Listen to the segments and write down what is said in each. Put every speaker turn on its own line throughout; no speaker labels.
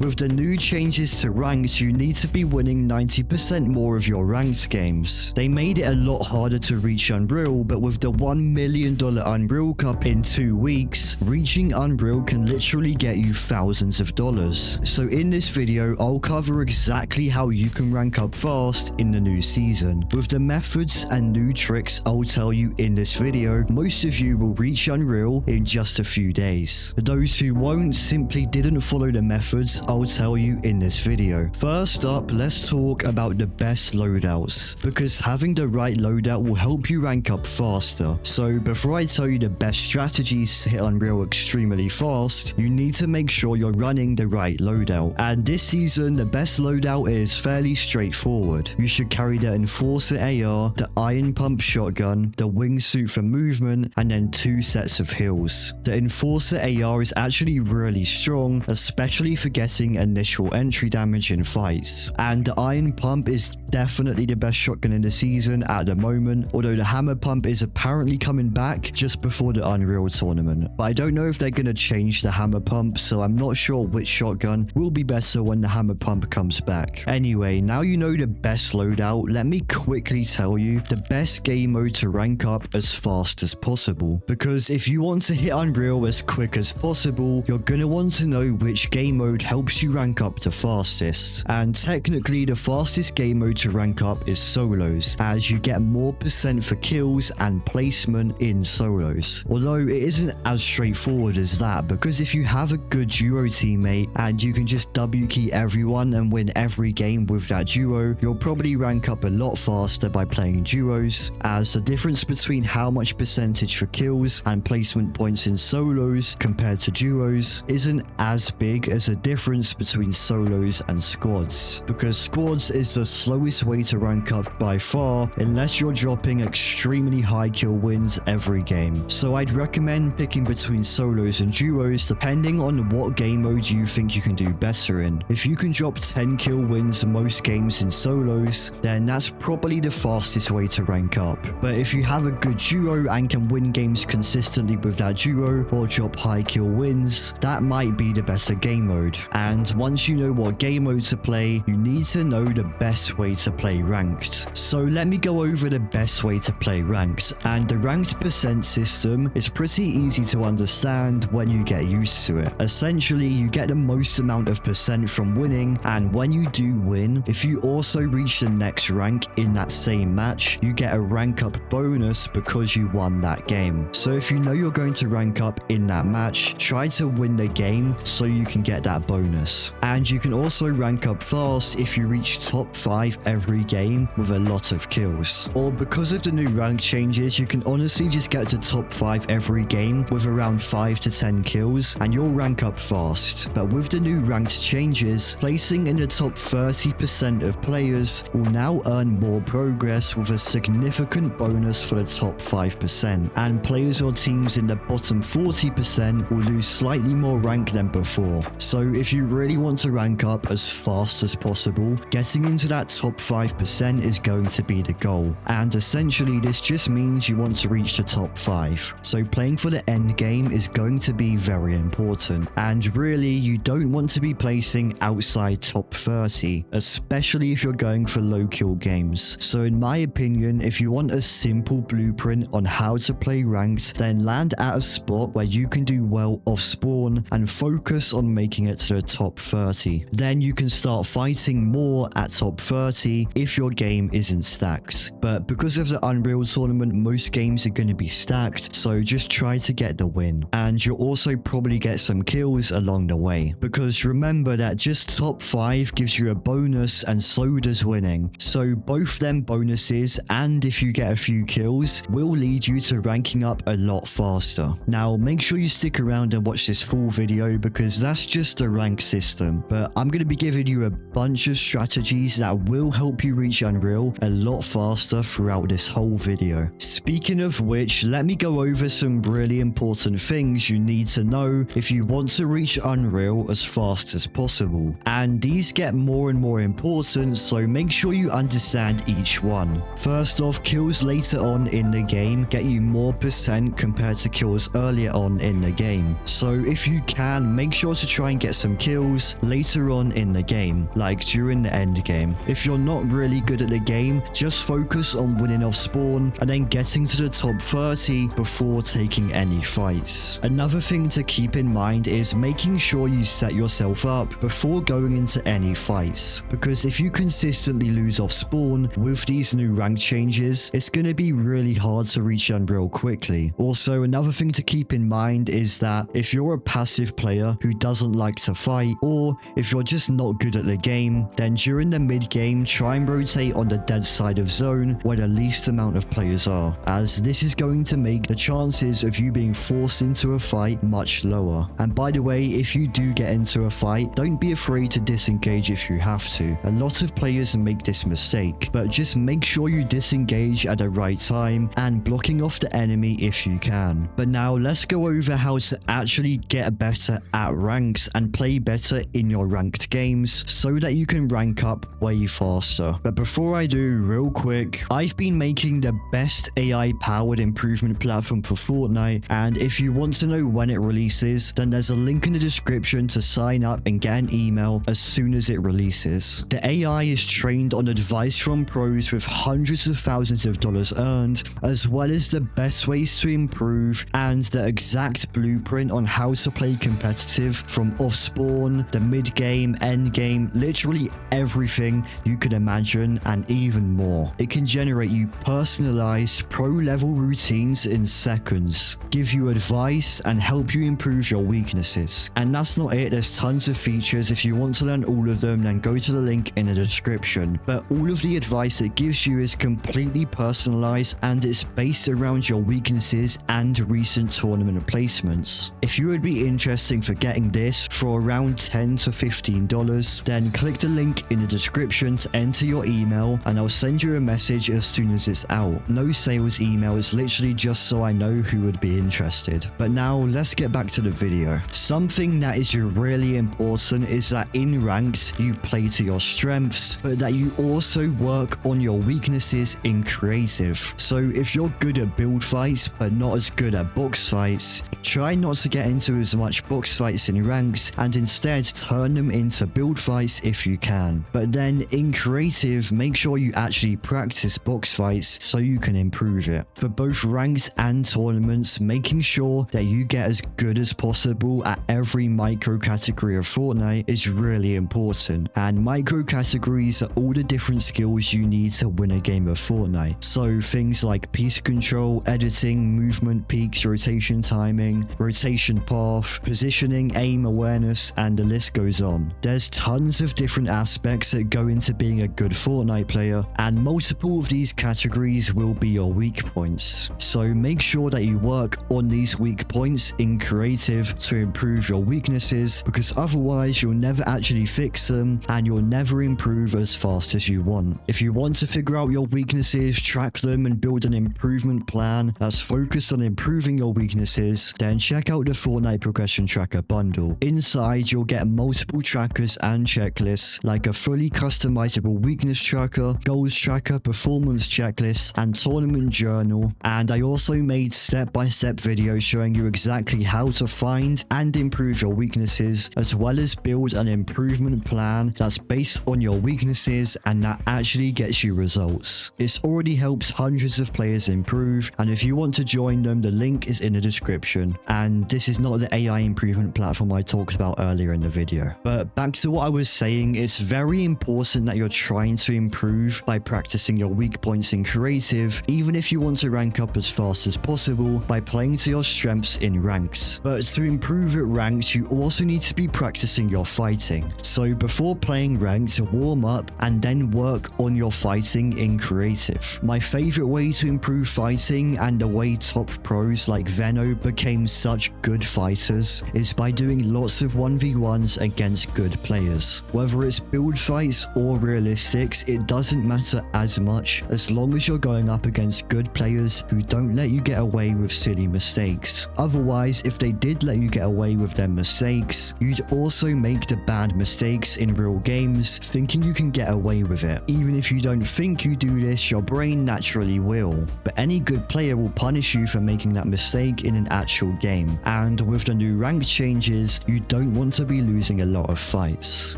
With the new changes to ranks, you need to be winning 90% more of your ranked games. They made it a lot harder to reach Unreal, but with the $1 million Unreal Cup in 2 weeks, reaching Unreal can literally get you thousands of dollars. So in this video, I'll cover exactly how you can rank up fast in the new season. With the methods and new tricks I'll tell you in this video, most of you will reach Unreal in just a few days. Those who won't simply didn't follow the methods I'll tell you in this video. First up, let's talk about the best loadouts, because having the right loadout will help you rank up faster. So before I tell you the best strategies to hit Unreal extremely fast, you need to make sure you're running the right loadout. And this season, the best loadout is fairly straightforward. You should carry the Enforcer AR, the Iron Pump shotgun, the wingsuit for movement, and then 2 sets of heals. The Enforcer AR is actually really strong, especially for getting initial entry damage in fights. And the Iron Pump is definitely the best shotgun in the season at the moment, although the Hammer Pump is apparently coming back just before the Unreal tournament. But I don't know if they're going to change the Hammer Pump, so I'm not sure which shotgun will be better when the Hammer Pump comes back. Anyway, now you know the best loadout, let me quickly tell you the best game mode to rank up as fast as possible. Because if you want to hit Unreal as quick as possible, you're going to want to know which game mode helps you rank up the fastest. And technically, the fastest game mode to rank up is solos, as you get more % for kills and placement in solos. Although it isn't as straightforward as that, because if you have a good duo teammate and you can just W key everyone and win every game with that duo, you'll probably rank up a lot faster by playing duos, as the difference between how much percentage for kills and placement points in solos compared to duos isn't as big as the difference between solos and squads, because squads is the slowest way to rank up by far unless you're dropping extremely high kill wins every game. So I'd recommend picking between solos and duos depending on what game mode you think you can do better in. If you can drop 10 kill wins most games in solos, then that's probably the fastest way to rank up. But if you have a good duo and can win games consistently with that duo or drop high kill wins, that might be the better game mode. And once you know what game mode to play, you need to know the best way to play ranked. So let me go over the best way to play ranked, and the ranked % system is pretty easy to understand when you get used to it. Essentially, you get the most amount of % from winning, and when you do win, if you also reach the next rank in that same match, you get a rank up bonus because you won that game. So if you know you're going to rank up in that match, try to win the game so you can get that bonus. And you can also rank up fast if you reach top 5 every game with a lot of kills. Or because of the new rank changes, you can honestly just get to top 5 every game with around 5 to 10 kills and you'll rank up fast. But with the new ranked changes, placing in the top 30% of players will now earn more progress with a significant bonus for the top 5%, and players or teams in the bottom 40% will lose slightly more rank than before. So if you really want to rank up as fast as possible, getting into that top 5% is going to be the goal. And essentially this just means you want to reach the top 5. So playing for the end game is going to be very important. And really, you don't want to be placing outside top 30, especially if you're going for low kill games. So in my opinion, if you want a simple blueprint on how to play ranked, then land at a spot where you can do well off spawn and focus on making it to the top 30. Then you can start fighting more at top 30 if your game isn't stacked. But because of the Unreal tournament, most games are going to be stacked, so just try to get the win. And you'll also probably get some kills along the way, because remember that just top 5 gives you a bonus and so does winning. So both them bonuses, and if you get a few kills, will lead you to ranking up a lot faster. Now make sure you stick around and watch this full video, because that's just the rank system, but I'm going to be giving you a bunch of strategies that will help you reach Unreal a lot faster throughout this whole video. Speaking of which, let me go over some really important things you need to know if you want to reach Unreal as fast as possible. And these get more and more important, so make sure you understand each one. First off, kills later on in the game get you more percent compared to kills earlier on in the game. So if you can, make sure to try and get some kills later on in the game, like during the end game. If you're not really good at the game, just focus on winning off spawn and then getting to the top 30 before taking any fights. Another thing to keep in mind is making sure you set yourself up before going into any fights, because if you consistently lose off spawn with these new rank changes, it's going to be really hard to reach Unreal quickly. Also, another thing to keep in mind is that if you're a passive player who doesn't like to fight, or if you're just not good at the game, then during the mid game try and rotate on the dead side of zone where the least amount of players are, as this is going to make the chances of you being forced into a fight much lower. And by the way, if you do get into a fight, don't be afraid to disengage if you have to. A lot of players make this mistake, but just make sure you disengage at the right time and blocking off the enemy if you can. But now let's go over how to actually get better at ranks and play better in your ranked games so that you can rank up way faster. But before I do, real quick, I've been making the best AI powered improvement platform for Fortnite, and if you want to know when it releases, then there's a link in the description to sign up and get an email as soon as it releases. The AI is trained on advice from pros with hundreds of thousands of dollars earned, as well as the best ways to improve and the exact blueprint on how to play competitive from off spawn, the mid game, end game, literally everything you could imagine and even more. It can generate you personalized pro level routines in seconds, give you advice and help you improve your weaknesses. And that's not it, there's tons of features. If you want to learn all of them, then go to the link in the description. But all of the advice it gives you is completely personalized and it's based around your weaknesses and recent tournament placements. If you would be interested for getting this for around $10 to $15, then click the link in the description to enter your email and I'll send you a message as soon as it's out. No sales email, it's literally just so I know who would be interested. But now let's get back to the video. Something that is really important is that in ranks you play to your strengths, but that you also work on your weaknesses in creative. So if you're good at build fights but not as good at box fights, try not to get into as much box fights in ranks and instead turn them into build fights if you can. But then in creative, make sure you actually practice box fights so you can improve it. For both ranks and tournaments, making sure that you get as good as possible at every micro category of Fortnite is really important. And micro categories are all the different skills you need to win a game of Fortnite. So things like piece control, editing, movement peaks, rotation timing, rotation path, positioning, aim awareness, and the list goes on. There's tons of different aspects that go into being a good Fortnite player, and multiple of these categories will be your weak points. So make sure that you work on these weak points in creative to improve your weaknesses, because otherwise you'll never actually fix them and you'll never improve as fast as you want. If you want to figure out your weaknesses, track them, and build an improvement plan that's focused on improving your weaknesses, then check out the Fortnite Progression Tracker bundle. Inside, you'll get multiple trackers and checklists, like a fully customizable weakness tracker, goals tracker, performance checklist, and tournament journal. And I also made step-by-step videos showing you exactly how to find and improve your weaknesses, as well as build an improvement plan that's based on your weaknesses and that actually gets you results. It's already helps hundreds of players improve, and if you want to join them, the link is in the description. And this is not the AI improvement platform I talked about earlier in the video. But back to what I was saying, it's very important that you're trying to improve by practicing your weak points in creative, even if you want to rank up as fast as possible by playing to your strengths in ranks. But to improve at ranks, you also need to be practicing your fighting. So before playing ranked, warm up and then work on your fighting in creative. My favorite way to improve fighting, and the way top pros like Veno became such good fighters, is by doing lots of 1v1s against good players. Whether it's build fights or real ballistics, it doesn't matter as much as long as you're going up against good players who don't let you get away with silly mistakes. Otherwise, if they did let you get away with their mistakes, you'd also make the bad mistakes in real games thinking you can get away with it. Even if you don't think you do this, your brain naturally will. But any good player will punish you for making that mistake in an actual game. And with the new rank changes, you don't want to be losing a lot of fights.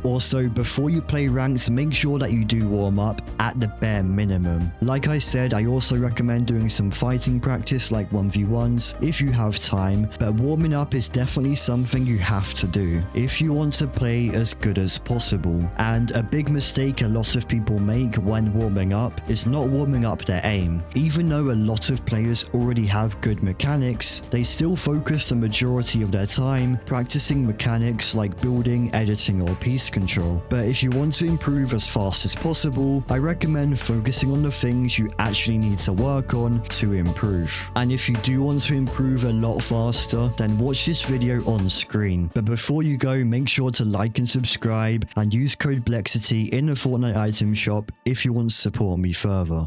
Also, before you play ranks, make sure that you do warm up at the bare minimum. Like I said, I also recommend doing some fighting practice like 1v1s if you have time, but warming up is definitely something you have to do if you want to play as good as possible. And a big mistake a lot of people make when warming up is not warming up their aim. Even though a lot of players already have good mechanics, they still focus the majority of their time practicing mechanics like building, editing, or piece control. But if you want to improve as fast as possible, I recommend focusing on the things you actually need to work on to improve. And if you do want to improve a lot faster, then watch this video on screen. But before you go, make sure to like and subscribe and use code Blexiti in the Fortnite item shop if you want to support me further.